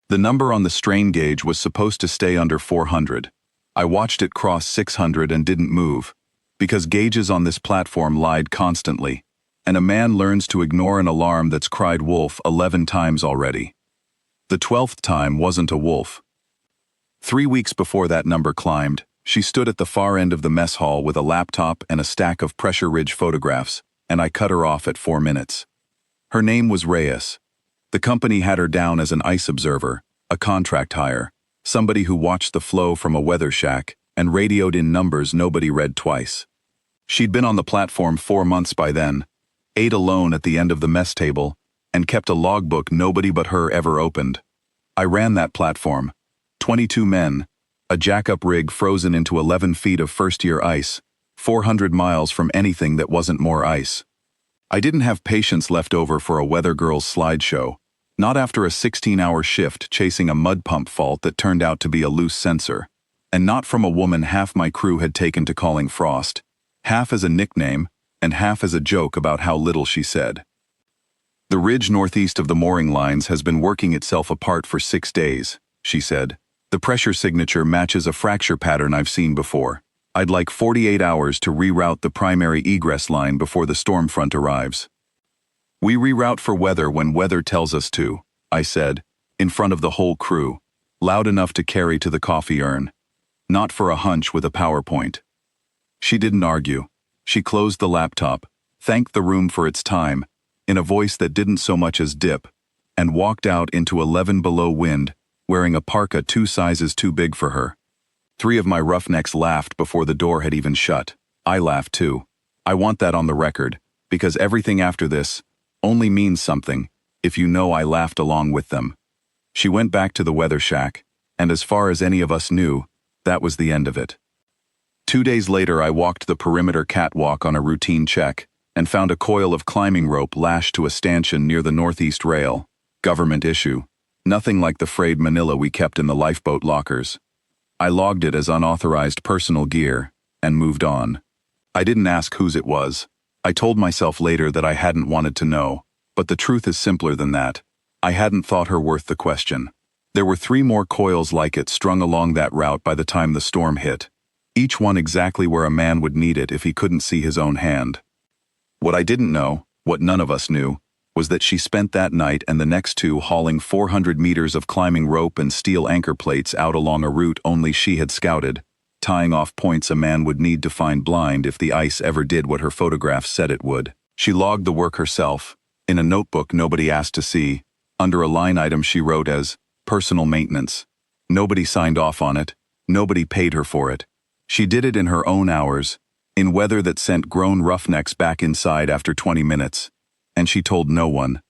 The number on the strain gauge was supposed to stay under 400. I watched it cross 600 and didn't move, because gauges on this platform lied constantly, and a man learns to ignore an alarm that's cried wolf 11 times already. The 12th time wasn't a wolf. 3 weeks before that number climbed, she stood at the far end of the mess hall with a laptop and a stack of pressure ridge photographs, and I cut her off at 4 minutes. Her name was Reyes. The company had her down as an ice observer, a contract hire, somebody who watched the flow from a weather shack and radioed in numbers nobody read twice. She'd been on the platform 4 months by then, ate alone at the end of the mess table, and kept a logbook nobody but her ever opened. I ran that platform. 22 men, a jack-up rig frozen into 11 feet of first-year ice, 400 miles from anything that wasn't more ice. I didn't have patience left over for a weather girl's slideshow, not after a 16-hour shift chasing a mud pump fault that turned out to be a loose sensor, and not from a woman half my crew had taken to calling Frost, half as a nickname and half as a joke about how little she said. The ridge northeast of the mooring lines has been working itself apart for 6 days, she said. The pressure signature matches a fracture pattern I've seen before. I'd like 48 hours to reroute the primary egress line before the storm front arrives. We reroute for weather when weather tells us to, I said, in front of the whole crew, loud enough to carry to the coffee urn. Not for a hunch with a PowerPoint. She didn't argue. She closed the laptop, thanked the room for its time, in a voice that didn't so much as dip, and walked out into 11 below wind, wearing a parka 2 sizes too big for her. 3 of my roughnecks laughed before the door had even shut. I laughed too. I want that on the record, because everything after this only means something if you know I laughed along with them. She went back to the weather shack, and as far as any of us knew, that was the end of it. 2 days later I walked the perimeter catwalk on a routine check, and found a coil of climbing rope lashed to a stanchion near the northeast rail. Government issue. Nothing like the frayed manila we kept in the lifeboat lockers. I logged it as unauthorized personal gear, and moved on. I didn't ask whose it was. I told myself later that I hadn't wanted to know, but the truth is simpler than that. I hadn't thought her worth the question. There were 3 more coils like it strung along that route by the time the storm hit, each one exactly where a man would need it if he couldn't see his own hand. What I didn't know, what none of us knew, was that she spent that night and the next 2 hauling 400 meters of climbing rope and steel anchor plates out along a route only she had scouted, tying off points a man would need to find blind if the ice ever did what her photographs said it would. She logged the work herself, in a notebook nobody asked to see, under a line item she wrote as personal maintenance. Nobody signed off on it, nobody paid her for it. She did it in her own hours, in weather that sent grown roughnecks back inside after 20 minutes. And she told no one.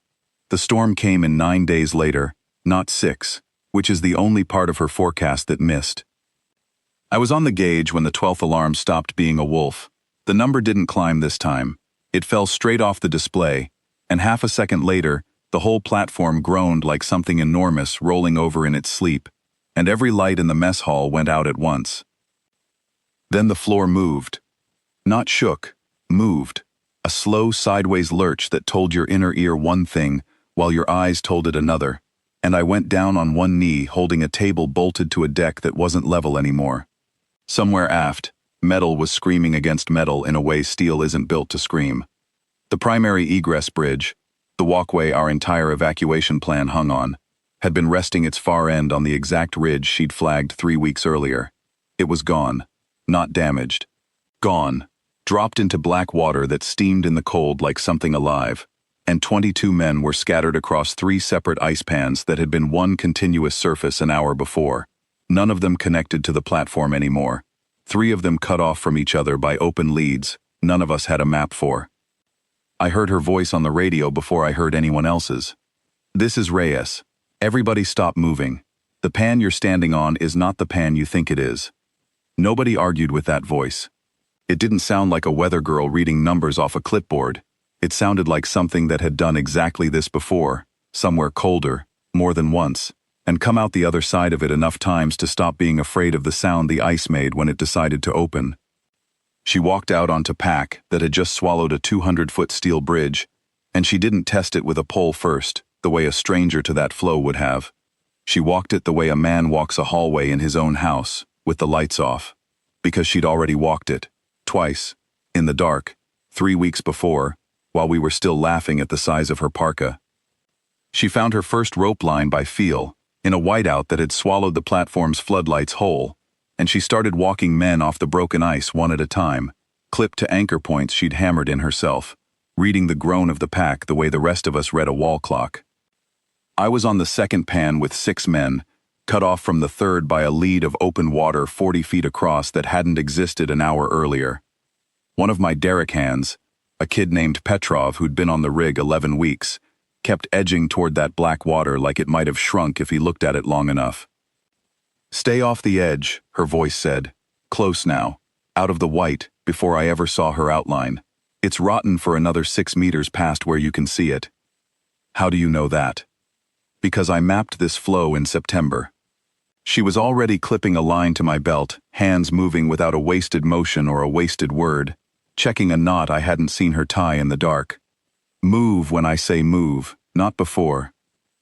The storm came in 9 days later, not 6, which is the only part of her forecast that missed. I was on the gauge when the 12th alarm stopped being a wolf. The number didn't climb this time. It fell straight off the display, and half a second later, the whole platform groaned like something enormous rolling over in its sleep, and every light in the mess hall went out at once. Then the floor moved. Not shook, moved. A slow sideways lurch that told your inner ear one thing while your eyes told it another, and I went down on one knee holding a table bolted to a deck that wasn't level anymore. Somewhere aft, metal was screaming against metal in a way steel isn't built to scream. The primary egress bridge, the walkway our entire evacuation plan hung on, had been resting its far end on the exact ridge she'd flagged 3 weeks earlier. It was gone, not damaged. Gone. Dropped into black water that steamed in the cold like something alive, and 22 men were scattered across 3 separate ice pans that had been one continuous surface an hour before, none of them connected to the platform anymore, 3 of them cut off from each other by open leads none of us had a map for. I heard her voice on the radio before I heard anyone else's. This is Reyes. Everybody stop moving. The pan you're standing on is not the pan you think it is. Nobody argued with that voice. It didn't sound like a weather girl reading numbers off a clipboard. It sounded like something that had done exactly this before, somewhere colder, more than once, and come out the other side of it enough times to stop being afraid of the sound the ice made when it decided to open. She walked out onto pack that had just swallowed a 200-foot steel bridge, and she didn't test it with a pole first, the way a stranger to that flow would have. She walked it the way a man walks a hallway in his own house, with the lights off. Because she'd already walked it, twice, in the dark, 3 weeks before, while we were still laughing at the size of her parka. She found her first rope line by feel, in a whiteout that had swallowed the platform's floodlights whole, and she started walking men off the broken ice one at a time, clipped to anchor points she'd hammered in herself, reading the groan of the pack the way the rest of us read a wall clock. I was on the second pan with 6 men, cut off from the third by a lead of open water 40 feet across that hadn't existed an hour earlier. One of my derrick hands, a kid named Petrov who'd been on the rig 11 weeks, kept edging toward that black water like it might have shrunk if he looked at it long enough. "Stay off the edge," her voice said. "Close now, out of the white, before I ever saw her outline. It's rotten for another 6 meters past where you can see it." "How do you know that?" "Because I mapped this flow in September." She was already clipping a line to my belt, hands moving without a wasted motion or a wasted word, checking a knot I hadn't seen her tie in the dark. Move when I say move, not before.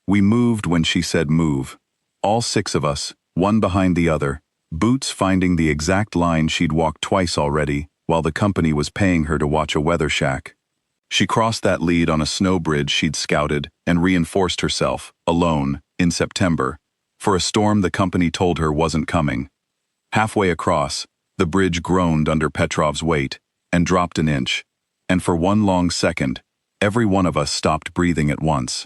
We moved when she said move. All 6 of us, one behind the other, Boots finding the exact line she'd walked twice already, while the company was paying her to watch a weather shack. She crossed that lead on a snow bridge she'd scouted and reinforced herself, alone, in September, for a storm the company told her wasn't coming. Halfway across, the bridge groaned under Petrov's weight and dropped an inch, and for one long second, every one of us stopped breathing at once.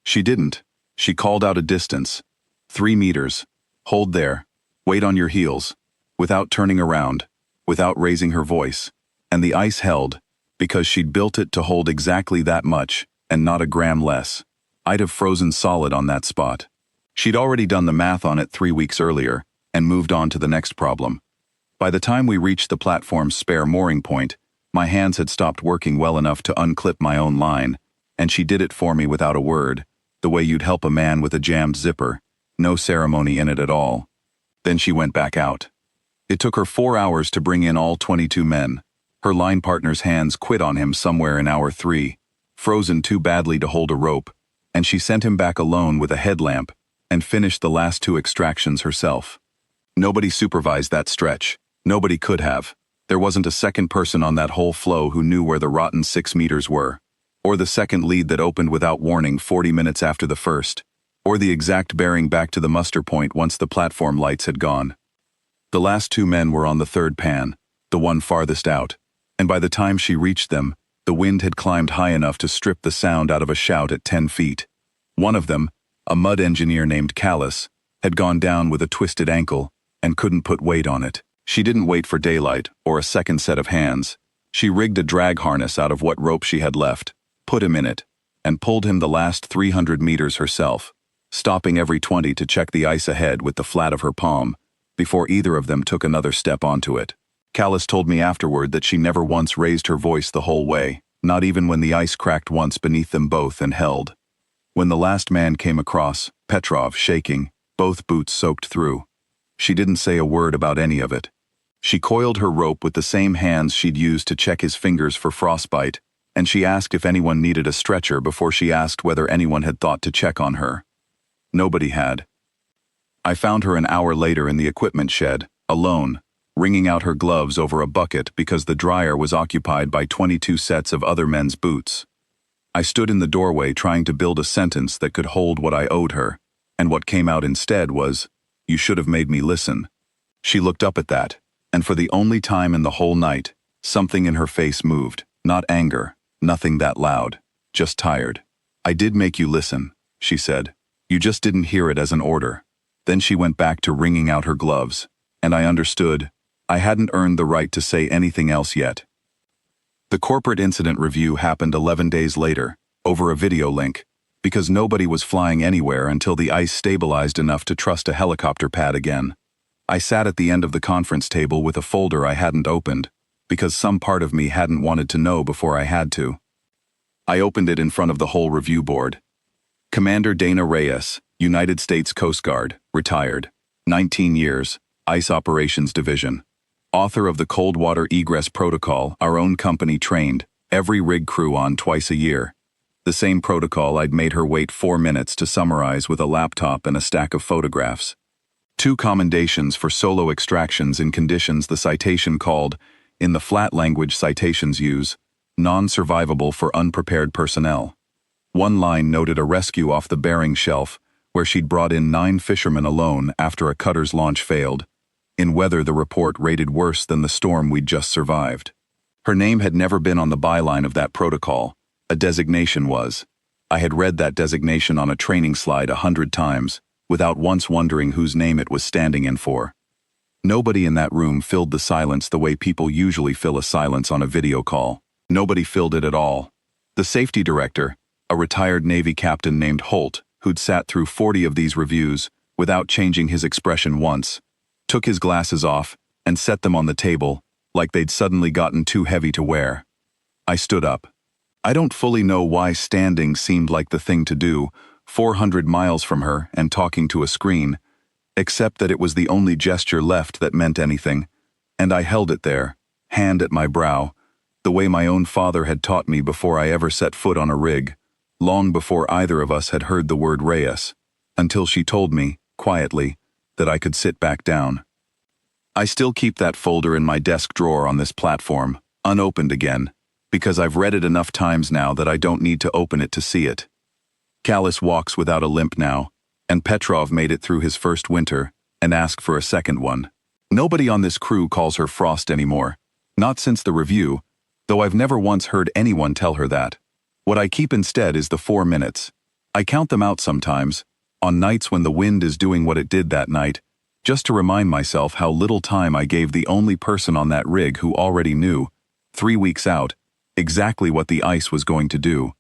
She didn't. She called out a distance. 3 meters. Hold there. Wait on your heels. Without turning around. Without raising her voice. And the ice held, because she'd built it to hold exactly that much, and not a gram less. I'd have frozen solid on that spot. She'd already done the math on it 3 weeks earlier, and moved on to the next problem. By the time we reached the platform's spare mooring point, my hands had stopped working well enough to unclip my own line, and she did it for me without a word, the way you'd help a man with a jammed zipper, no ceremony in it at all. Then she went back out. It took her 4 hours to bring in all 22 men. Her line partner's hands quit on him somewhere in hour 3, frozen too badly to hold a rope, and she sent him back alone with a headlamp and finished the last 2 extractions herself. Nobody supervised that stretch. Nobody could have. There wasn't a second person on that whole flow who knew where the rotten 6 meters were, or the second lead that opened without warning 40 minutes after the first, or the exact bearing back to the muster point once the platform lights had gone. The last 2 men were on the third pan, the one farthest out, and by the time she reached them, the wind had climbed high enough to strip the sound out of a shout at 10 feet. One of them, a mud engineer named Callus, had gone down with a twisted ankle and couldn't put weight on it. She didn't wait for daylight or a second set of hands. She rigged a drag harness out of what rope she had left, put him in it, and pulled him the last 300 meters herself, stopping every 20 to check the ice ahead with the flat of her palm, before either of them took another step onto it. Callus told me afterward that she never once raised her voice the whole way, not even when the ice cracked once beneath them both and held. When the last man came across, Petrov shaking, both boots soaked through, she didn't say a word about any of it. She coiled her rope with the same hands she'd used to check his fingers for frostbite, and she asked if anyone needed a stretcher before she asked whether anyone had thought to check on her. Nobody had. I found her an hour later in the equipment shed, alone, wringing out her gloves over a bucket because the dryer was occupied by 22 sets of other men's boots. I stood in the doorway trying to build a sentence that could hold what I owed her, and what came out instead was, "You should have made me listen." She looked up at that, and for the only time in the whole night, something in her face moved, not anger, nothing that loud, just tired. "I did make you listen," she said. "You just didn't hear it as an order." Then she went back to wringing out her gloves, and I understood. I hadn't earned the right to say anything else yet. The corporate incident review happened 11 days later, over a video link, because nobody was flying anywhere until the ice stabilized enough to trust a helicopter pad again. I sat at the end of the conference table with a folder I hadn't opened, because some part of me hadn't wanted to know before I had to. I opened it in front of the whole review board. Commander Dana Reyes, United States Coast Guard, retired, 19 years, Ice Operations Division. Author of the Cold Water Egress Protocol our own company trained every rig crew on twice a year. The same protocol I'd made her wait 4 minutes to summarize with a laptop and a stack of photographs. 2 commendations for solo extractions in conditions the citation called, in the flat language citations use, non-survivable for unprepared personnel. 1 line noted a rescue off the Bering Shelf, where she'd brought in 9 fishermen alone after a cutter's launch failed. In weather, the report rated worse than the storm we'd just survived. Her name had never been on the byline of that protocol. A designation was. I had read that designation on a training slide 100 times, without once wondering whose name it was standing in for. Nobody in that room filled the silence the way people usually fill a silence on a video call. Nobody filled it at all. The safety director, a retired Navy captain named Holt, who'd sat through 40 of these reviews without changing his expression once, took his glasses off and set them on the table like they'd suddenly gotten too heavy to wear. I stood up. I don't fully know why standing seemed like the thing to do, 400 miles from her and talking to a screen, except that it was the only gesture left that meant anything, and I held it there, hand at my brow, the way my own father had taught me before I ever set foot on a rig, long before either of us had heard the word Reyes, until she told me, quietly, that I could sit back down. I still keep that folder in my desk drawer on this platform, unopened again, because I've read it enough times now that I don't need to open it to see it. Callis walks without a limp now, and Petrov made it through his first winter and asked for a second one. Nobody on this crew calls her Frost anymore, not since the review, though I've never once heard anyone tell her that. What I keep instead is the 4 minutes. I count them out sometimes, on nights when the wind is doing what it did that night, just to remind myself how little time I gave the only person on that rig who already knew, 3 weeks out, exactly what the ice was going to do.